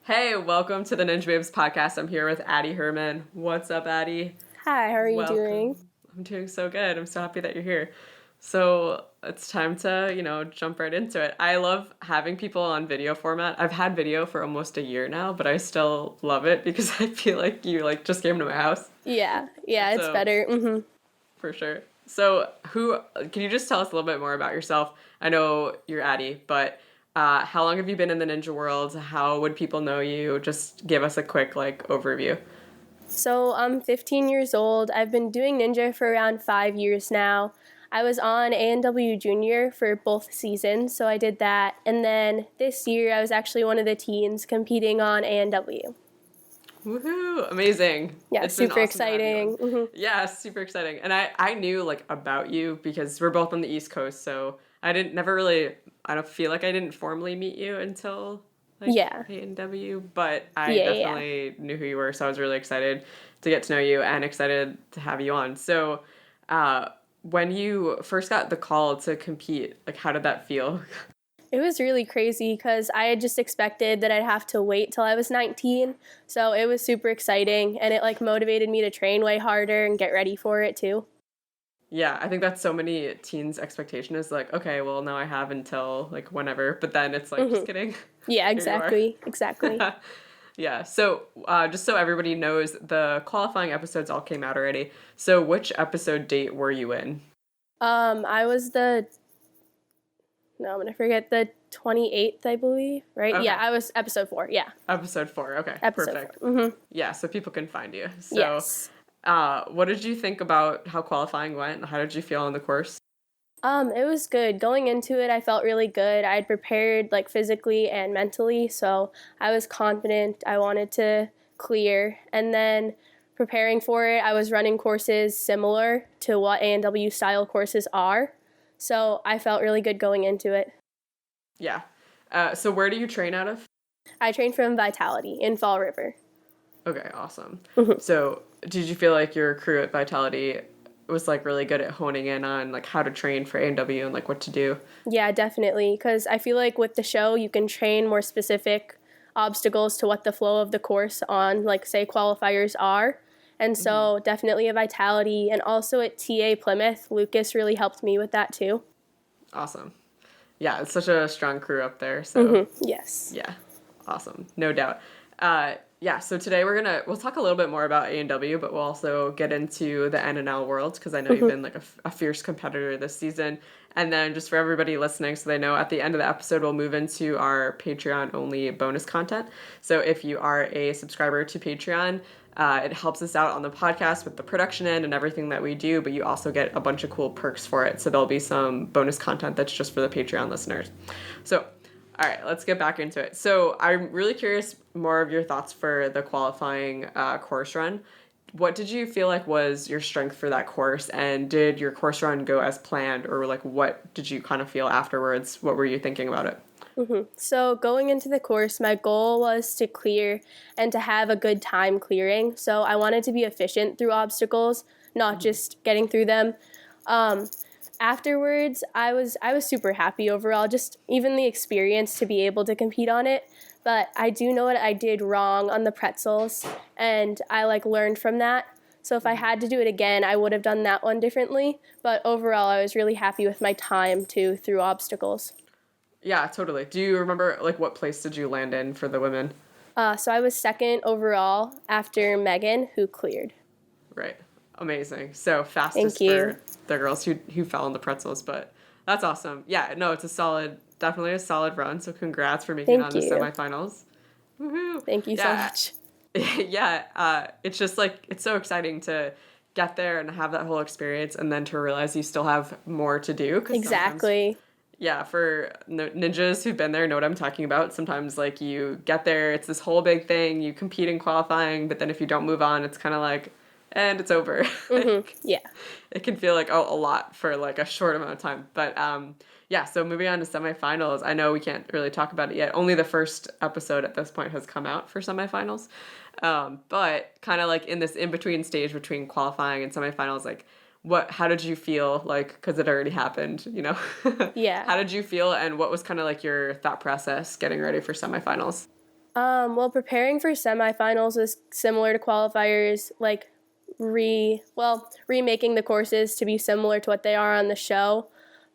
Hey, welcome to the Ninjababes podcast. I'm here with Addy Herman. What's up, Addy? Hi, how are you doing? Welcome. I'm doing so good. I'm so happy that you're here. So it's time to, jump right into it. I love having people on video format. I've had video for almost a year now, but I still love it because I feel like you just came to my house. Yeah, it's So better. for sure. So, who can you just tell us a little bit more about yourself? I know you're Addy, but how long have you been in the ninja world? How would people know you? Just give us a quick overview. So I'm 15 years old. I've been doing ninja for around 5 years now. I was on ANW Junior for both seasons, so I did that. And then this year, I was actually one of the teens competing on ANW. Woohoo! Amazing. Yeah, It's been super awesome to have you exciting. on. Yeah, super exciting. And I knew about you because we're both on the East Coast, so I didn't never really I don't feel like I didn't formally meet you until Yeah, A&W, but I yeah. definitely knew who you were, so I was really excited to get to know you and excited to have you on. So, when you first got the call to compete, how did that feel? It was really crazy because I had just expected that I'd have to wait till I was 19. So it was super exciting and it motivated me to train way harder and get ready for it too. Yeah, I think that's so many teens' expectation is okay, well, now I have until whenever, but then it's just hmm kidding. Yeah, Here you are. exactly. Yeah, so just so everybody knows, the qualifying episodes all came out already. So which episode date were you in? I was no, I'm gonna forget the 28th, I believe, right? Yeah, Okay, I was episode 4. Yeah, episode 4. Okay, episode perfect. 4. Yeah, so people can find you. So, Yes. what did you think about how qualifying went? How did you feel on the course? It was good. Going into it, I felt really good. I had prepared physically and mentally, so I was confident. I wanted to clear, and then preparing for it, I was running courses similar to what ANW style courses are, so I felt really good going into it. Yeah. So where do you train out of? I trained from Vitality in Fall River. Okay, awesome. So, did you feel like your crew at Vitality was really good at honing in on how to train for A&W and what to do? Yeah, definitely. Because I feel like with the show, you can train more specific obstacles to what the flow of the course on, say, qualifiers are. And so, definitely a Vitality. And also at TA Plymouth, Lucas really helped me with that too. Awesome. Yeah, it's such a strong crew up there. So, Yes. yeah, awesome, no doubt. Yeah, so today we'll talk a little bit more about A&W, but we'll also get into the NNL world because I know you've been a fierce competitor this season. And then just for everybody listening, so they know, at the end of the episode, we'll move into our Patreon only bonus content. So if you are a subscriber to Patreon, it helps us out on the podcast with the production end and everything that we do, but you also get a bunch of cool perks for it. So there'll be some bonus content that's just for the Patreon listeners. So, all right, let's get back into it. So I'm really curious more of your thoughts for the qualifying course run. What did you feel like was your strength for that course, and did your course run go as planned, or what did you kind of feel afterwards? What were you thinking about it? So, going into the course, my goal was to clear and to have a good time clearing. So, I wanted to be efficient through obstacles, not just getting through them. Um, Afterwards, I was super happy overall, just even the experience to be able to compete on it. But I do know what I did wrong on the pretzels, and I learned from that. So if I had to do it again, I would have done that one differently. But overall, I was really happy with my time too through obstacles. Yeah, totally. Do you remember what place did you land in for the women? So I was second overall after Megan, who cleared. Right. Amazing. So Thank fastest you. for the girls who fell on the pretzels, but that's awesome. Yeah, no, it's definitely a solid run. So congrats for making it Thank on the you. semifinals. Woohoo! Thank you so Yeah, much. yeah. It's just it's so exciting to get there and have that whole experience, and then to realize you still have more to do. Because sometimes, Exactly. yeah, for ninjas who've been there, know what I'm talking about. Sometimes you get there, it's this whole big thing. You compete in qualifying, but then if you don't move on, it's kind of and it's over. Yeah. It can feel a lot for a short amount of time. But yeah, so moving on to semifinals, I know we can't really talk about it yet. Only the first episode at this point has come out for semifinals. But kind of in this in-between stage between qualifying and semifinals, how did you feel because it already happened, Yeah. How did you feel, and what was kind of your thought process getting ready for semifinals? Well, preparing for semifinals is similar to qualifiers, like remaking the courses to be similar to what they are on the show.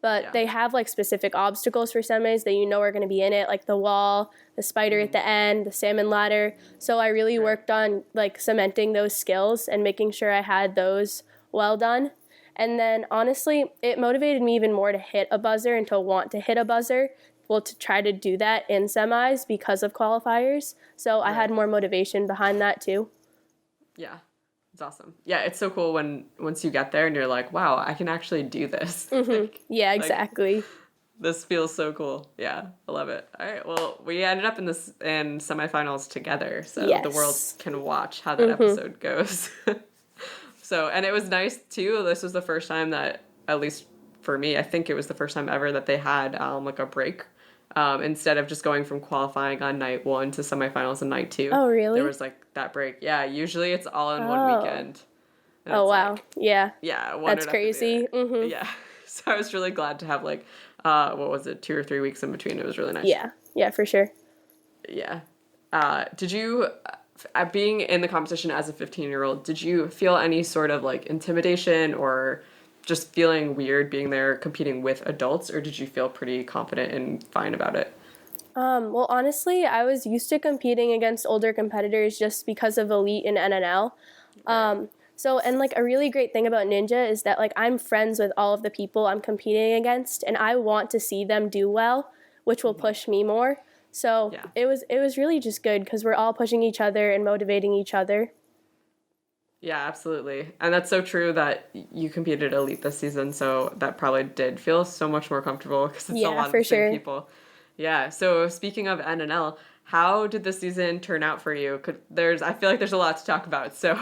But Yeah. they have like specific obstacles for semis that you know are going to be in it, like the wall, the spider at the end, the salmon ladder. So I really Right. worked on like cementing those skills and making sure I had those well done. And then honestly, it motivated me even more to hit a buzzer and to want to hit a buzzer. Well, to try to do that in semis because of qualifiers. So I had Right. more motivation behind that too. Yeah. It's awesome. Yeah, it's so cool when once you get there and you're like, wow, I can actually do this. Yeah, like exactly. this feels so cool. Yeah, I love it. All right, well, we ended up in semifinals together, so the world Yes. can watch how that episode goes. So, and it was nice too. This was the first time that, at least for me, I think it was the first time ever that they had like a break. Instead of just going from qualifying on night one to semifinals on night two, Oh, there really? was like that break. Yeah, usually it's all in one Oh. weekend. And Oh, it's wow. like, Yeah. yeah, one That's right after the crazy. other. Yeah. So I was really glad to have like, what was it, 2 or 3 weeks in between. It was really nice. Yeah. Yeah, for sure. Yeah. Did you, being in the competition as a 15-year-old, did you feel any sort of like intimidation or just feeling weird being there competing with adults, or did you feel pretty confident and fine about it? Well, honestly, I was used to competing against older competitors just because of Elite and NNL. Right. And like a really great thing about Ninja is that like I'm friends with all of the people I'm competing against, and I want to see them do well, which will push me more. So Yeah. it was really just good because we're all pushing each other and motivating each other. Yeah, absolutely. And that's so true that you competed at Elite this season, so that probably did feel so much more comfortable because it's a Yeah, lot of the for same sure. people. Yeah, so speaking of NNL, how did the season turn out for you? I feel like there's a lot to talk about. So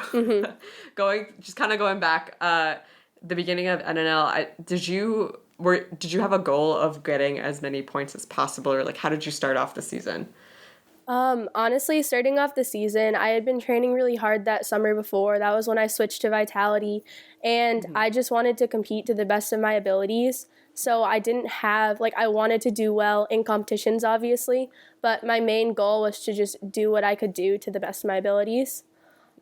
going back, the beginning of NNL, did you have a goal of getting as many points as possible, or like how did you start off the season? Honestly, starting off the season, I had been training really hard that summer before. That was when I switched to Vitality, and I just wanted to compete to the best of my abilities. So I didn't have, like, I wanted to do well in competitions, obviously, but my main goal was to just do what I could do to the best of my abilities.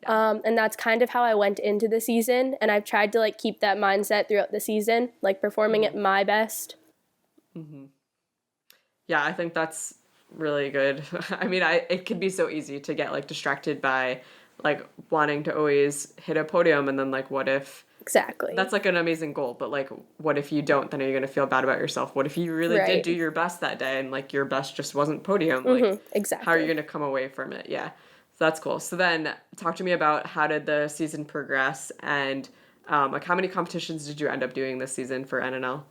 Yeah. And that's kind of how I went into the season, and I've tried to, like, keep that mindset throughout the season, like, performing at my best. Yeah, I think that's really good. I mean, it can be so easy to get like distracted by like wanting to always hit a podium and then like what if Exactly. that's like an amazing goal, but like what if you don't, then are you going to feel bad about yourself? What if you really did Right. do your best that day and like your best just wasn't podium? Like how are you Exactly. going to come away from it? Yeah. So that's cool. So then talk to me about how did the season progress and like how many competitions did you end up doing this season for NNL?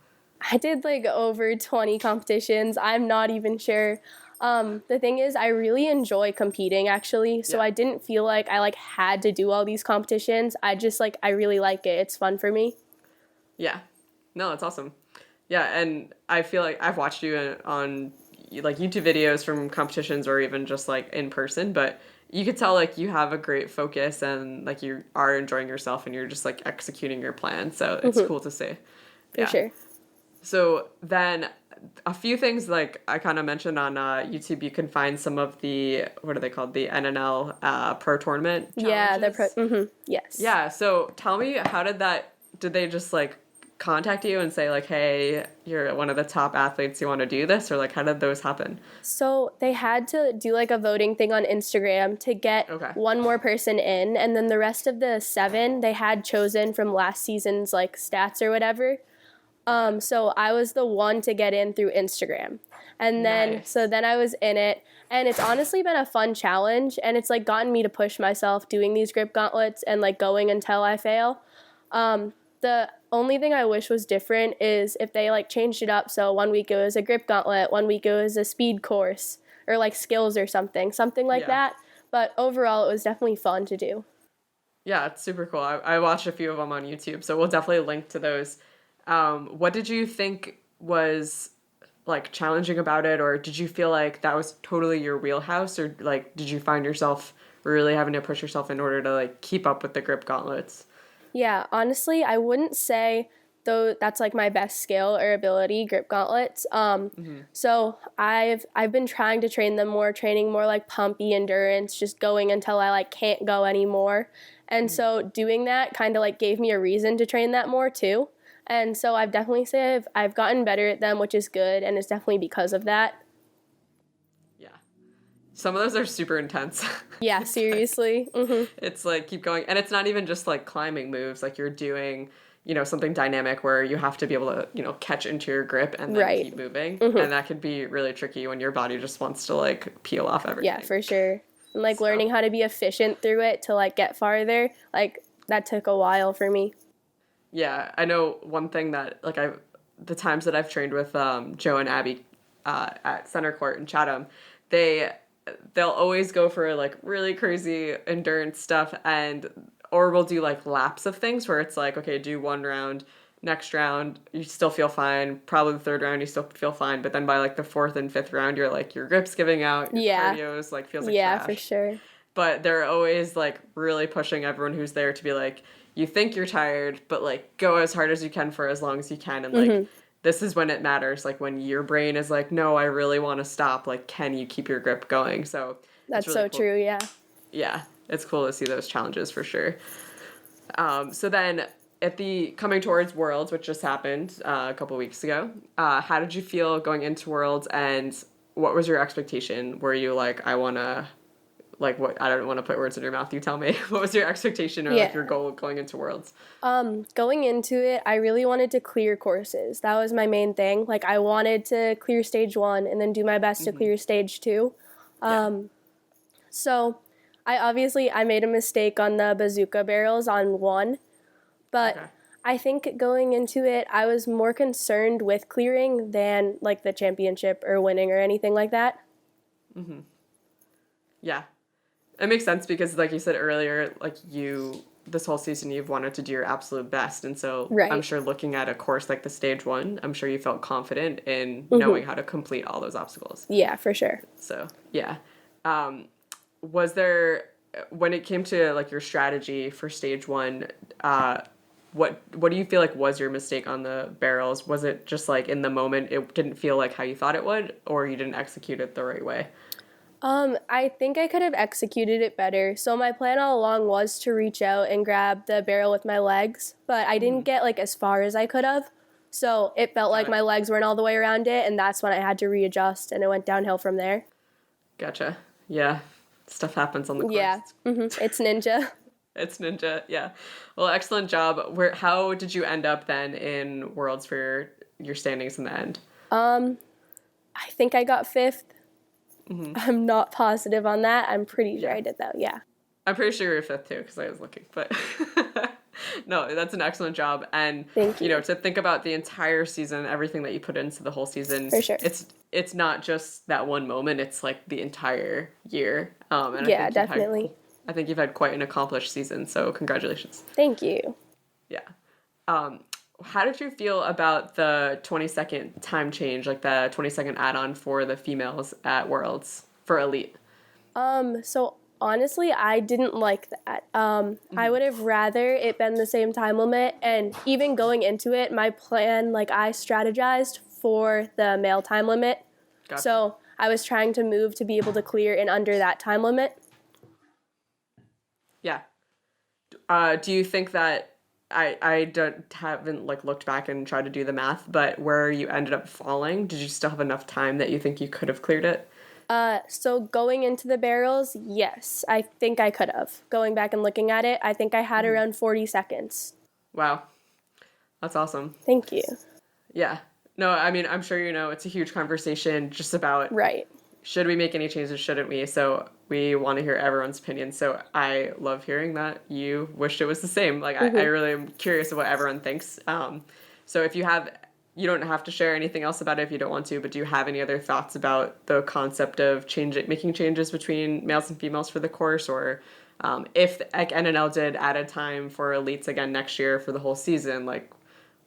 I did like over 20 competitions. I'm not even sure. The thing is, I really enjoy competing actually, so Yeah. I didn't feel like I like had to do all these competitions. I just like I really like it. It's fun for me. Yeah. No, that's awesome. Yeah, and I feel like I've watched you on like YouTube videos from competitions or even just like in person, but you could tell like you have a great focus and like you are enjoying yourself and you're just like executing your plan. So it's cool to see. For Yeah. sure. So then a few things like I kind of mentioned on YouTube, you can find some of the, what are they called? The NNL Pro Tournament Yeah, they're challenges. yes. Yeah, so tell me, did they just like contact you and say like, hey, you're one of the top athletes, you want to do this? Or like, how did those happen? So they had to do like a voting thing on Instagram to get Okay. one more person in, and then the rest of the seven they had chosen from last season's like stats or whatever. So I was the one to get in through Instagram. And then, Nice. so then I was in it. And it's honestly been a fun challenge. And it's like gotten me to push myself doing these grip gauntlets and like going until I fail. The only thing I wish was different is if they like changed it up. So 1 week it was a grip gauntlet, 1 week it was a speed course or like skills or something like Yeah. that. But overall, it was definitely fun to do. Yeah, it's super cool. I watched a few of them on YouTube, so we'll definitely link to those. What did you think was like challenging about it, or did you feel like that was totally your wheelhouse, or like did you find yourself really having to push yourself in order to like keep up with the grip gauntlets? Yeah, honestly, I wouldn't say though that's like my best skill or ability, grip gauntlets. So I've been trying to train them more, training more like Pumpy Endurance, just going until I like can't go anymore. And so doing that kind of like gave me a reason to train that more too. And so I've definitely say I've gotten better at them, which is good, and it's definitely because of that. Yeah. Some of those are super intense. Yeah, seriously. Mm-hmm. It's like keep going. And it's not even just like climbing moves. Like you're doing, something dynamic where you have to be able to, catch into your grip and then Right. keep moving. Mm-hmm. And that could be really tricky when your body just wants to like peel off everything. Yeah, for sure. And like learning how to be efficient through it to like get farther, like that took a while for me. Yeah, I know one thing that like the times that I've trained with Joe and Abby at Center Court in Chatham, they'll always go for like really crazy endurance stuff or we'll do like laps of things where it's like, okay, do one round, next round you still feel fine, probably the third round you still feel fine, but then by like the fourth and fifth round you're like your grip's giving out, your cardio's like feels like yeah, trash. for sure. But they're always like really pushing everyone who's there to be like, you think you're tired, but like go as hard as you can for as long as you can, and like this is when it matters, like when your brain is like, no, I really want to stop, like can you keep your grip going? So that's really so cool. true. Yeah, it's cool to see those challenges for sure. So then at the coming towards Worlds, which just happened a couple weeks ago, how did you feel going into Worlds, and what was your expectation? Were you like, I want to, like, what, I don't want to put words in your mouth, you tell me. What was your expectation or like your goal going into Worlds? Going into it, I really wanted to clear courses. That was my main thing. Like I wanted to clear stage 1 and then do my best to clear stage 2. So I made a mistake on the bazooka barrels on 1, but I think going into it, I was more concerned with clearing than like the championship or winning or anything like that. Yeah, it makes sense because like you said earlier, like this whole season you've wanted to do your absolute best, and so I'm sure looking at a course like the stage 1, I'm sure you felt confident in knowing how to complete all those obstacles. Yeah, for sure. So yeah. Was there, when it came to like your strategy for stage 1, what do you feel like was your mistake on the barrels? Was it just like in the moment it didn't feel like how you thought it would, or you didn't execute it the right way? I think I could have executed it better. So my plan all along was to reach out and grab the barrel with my legs, but I didn't get like as far as I could have. So it felt like my legs weren't all the way around it, and that's when I had to readjust, and it went downhill from there. Gotcha. Yeah. Stuff happens on the course. Yeah. It's ninja. It's ninja. Yeah. Well, excellent job. How did you end up then in Worlds for your standings in the end? I think I got 5th. I'm not positive on that. I'm pretty sure I did though. Yeah. I'm pretty sure you're 5th too because I was looking, but no, that's an excellent job. And thank you. To think about the entire season, everything that you put into the whole season, for sure. It's not just that one moment. It's like the entire year. And yeah, definitely. I think you've had quite an accomplished season. So congratulations. Thank you. Yeah. How did you feel about the 20-second time change, like the 20-second add-on for the females at Worlds for Elite? So honestly, I didn't like that. I would have rather it been the same time limit, and even going into it, my plan, like I strategized for the male time limit. Gotcha. So I was trying to move to be able to clear in under that time limit. Yeah. Do you think that haven't like looked back and tried to do the math, but where you ended up falling, did you still have enough time that you think you could have cleared it? So going into the barrels, yes, I think I could have. Going back and looking at it, I think I had around 40 seconds. Wow. That's awesome. Thank you. Yeah. No, I mean, I'm sure it's a huge conversation just about should we make any changes, shouldn't we? So we want to hear everyone's opinion. So I love hearing that you wished it was the same. Like, I really am curious of what everyone thinks. So if you don't have to share anything else about it if you don't want to, but do you have any other thoughts about the concept of making changes between males and females for the course? Or if like NNL did add a time for elites again next year for the whole season, like,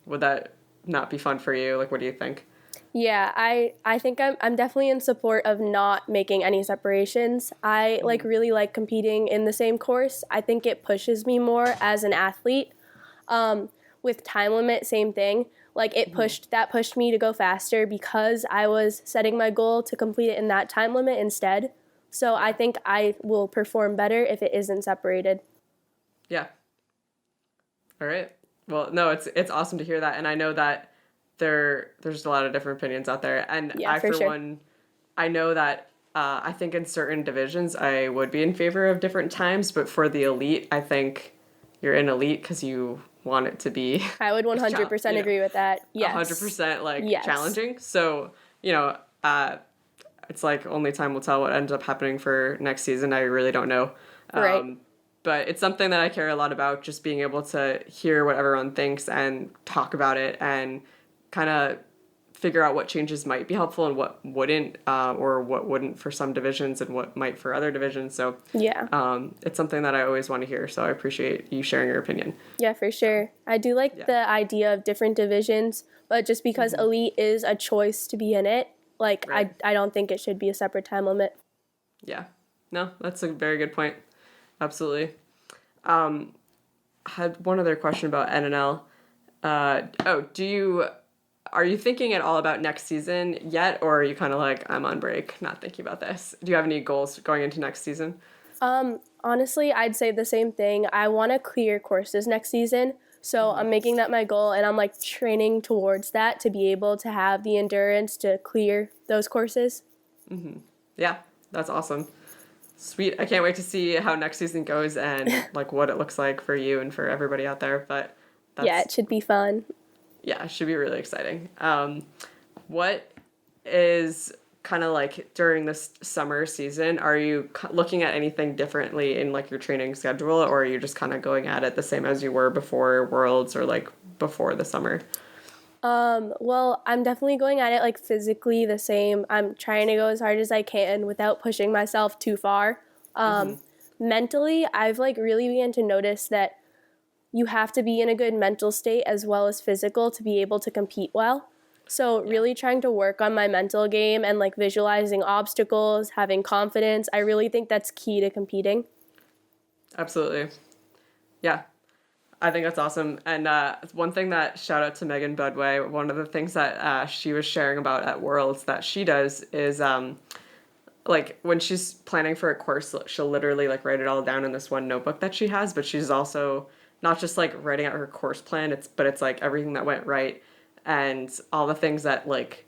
would that not be fun for you? Like, what do you think? Yeah, I think I'm definitely in support of not making any separations. I really like competing in the same course. I think it pushes me more as an athlete. with time limit, same thing. Like it pushed me to go faster because I was setting my goal to complete it in that time limit instead. So I think I will perform better if it isn't separated. Yeah. All right. Well, no, it's awesome to hear that, and I know that there's a lot of different opinions out there, and Yeah, I for for sure. one, I know that I think in certain divisions I would be in favor of different times, but for the elite, I think you're in elite because you want it to be I would 100% agree with that. Yes. 100% like Yes. challenging. So, you know, it's like only time will tell what ends up happening for next season. I really don't know. Right. But it's something that I care a lot about, just being able to hear what everyone thinks and talk about it and kind of figure out what changes might be helpful and what wouldn't, or what wouldn't for some divisions and what might for other divisions. So Yeah. it's something that I always want to hear. So I appreciate you sharing your opinion. Yeah, for sure. I do like Yeah. the idea of different divisions, but just because elite is a choice to be in it, like Right. I don't think it should be a separate time limit. Yeah. No, that's a very good point. Absolutely. Had one other question about NNL. Are you thinking at all about next season yet, or are you kind of like, I'm on break, not thinking about this? Do you have any goals going into next season? Honestly, I'd say the same thing. I want to clear courses next season, so I'm making that my goal, and I'm like training towards that to be able to have the endurance to clear those courses. Yeah, that's awesome. Sweet. I can't wait to see how next season goes and like what it looks like for you and for everybody out there. But Yeah, it should be fun. yeah, it should be really exciting. What is kind of like during this summer season? Are you looking at anything differently in like your training schedule, or are you just kind of going at it the same as you were before Worlds or like before the summer? Well, I'm definitely going at it like physically the same. I'm trying to go as hard as I can without pushing myself too far. Mentally, I've like really began to notice that you have to be in a good mental state as well as physical to be able to compete well. So, really trying to work on my mental game and like visualizing obstacles, having confidence. I really think that's key to competing. Absolutely. Yeah. I think that's awesome. And one thing that shout out to Megan Budway, one of the things that she was sharing about at Worlds that she does is like when she's planning for a course, she'll literally like write it all down in this one notebook that she has, but she's also not just like writing out her course plan, it's like everything that went right and all the things that like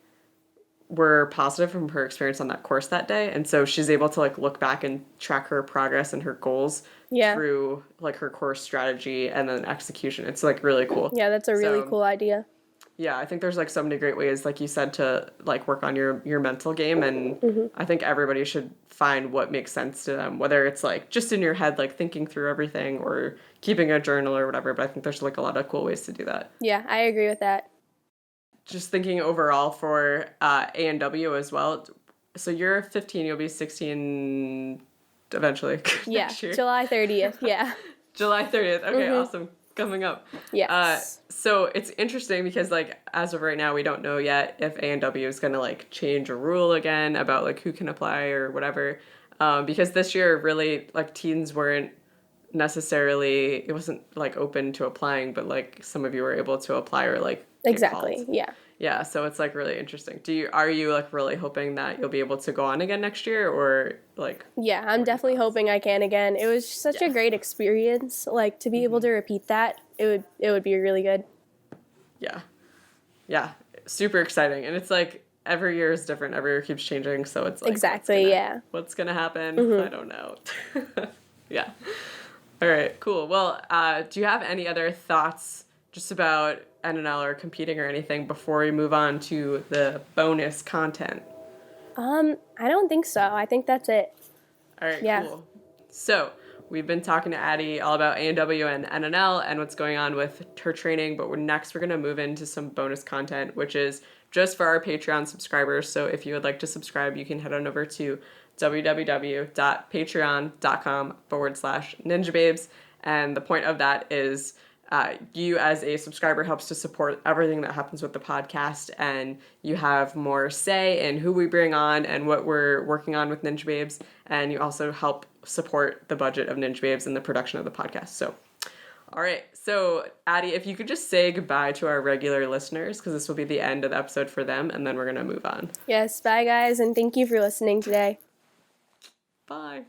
were positive from her experience on that course that day. And so she's able to like look back and track her progress and her goals Yeah. through like her course strategy and then execution. It's like really cool. Yeah, that's a really cool idea. Yeah, I think there's like so many great ways, like you said, to like work on your mental game, and I think everybody should find what makes sense to them, whether it's like just in your head, like thinking through everything, or keeping a journal or whatever. But I think there's like a lot of cool ways to do that. Yeah, I agree with that. Just thinking overall for ANW as well. So you're 15, you'll be 16 eventually. Yeah, next year. July 30th. Yeah. July 30th. Okay, awesome. Coming up. Yes. So it's interesting because like as of right now, we don't know yet if ANW is going to like change a rule again about like who can apply or whatever. Because this year really like teens weren't necessarily, it wasn't like open to applying, but like some of you were able to apply or like get Exactly. called. Yeah. Yeah, so it's like really interesting. Are you like really hoping that you'll be able to go on again next year, or like? Yeah, I'm definitely hoping I can again. It was such a great experience. Like to be able to repeat that, it would be really good. Yeah. Yeah. Super exciting. And it's like every year is different. Every year keeps changing. So it's like Exactly, yeah. What's gonna happen? I don't know. Yeah. All right, cool. Well, do you have any other thoughts just about NNL or competing or anything before we move on to the bonus content? I don't think so. I think that's it. All right, Yeah. cool. So we've been talking to Addy all about ANW and NNL and what's going on with her training, but we're going to move into some bonus content, which is just for our Patreon subscribers. So if you would like to subscribe, you can head on over to www.patreon.com/Ninjababes. And the point of that is you as a subscriber helps to support everything that happens with the podcast, and you have more say in who we bring on and what we're working on with Ninjababes, and you also help support the budget of Ninjababes and the production of the podcast. So All right. So, Addie, if you could just say goodbye to our regular listeners, because this will be the end of the episode for them, and then we're going to move on. Yes, bye guys, and thank you for listening today. Bye.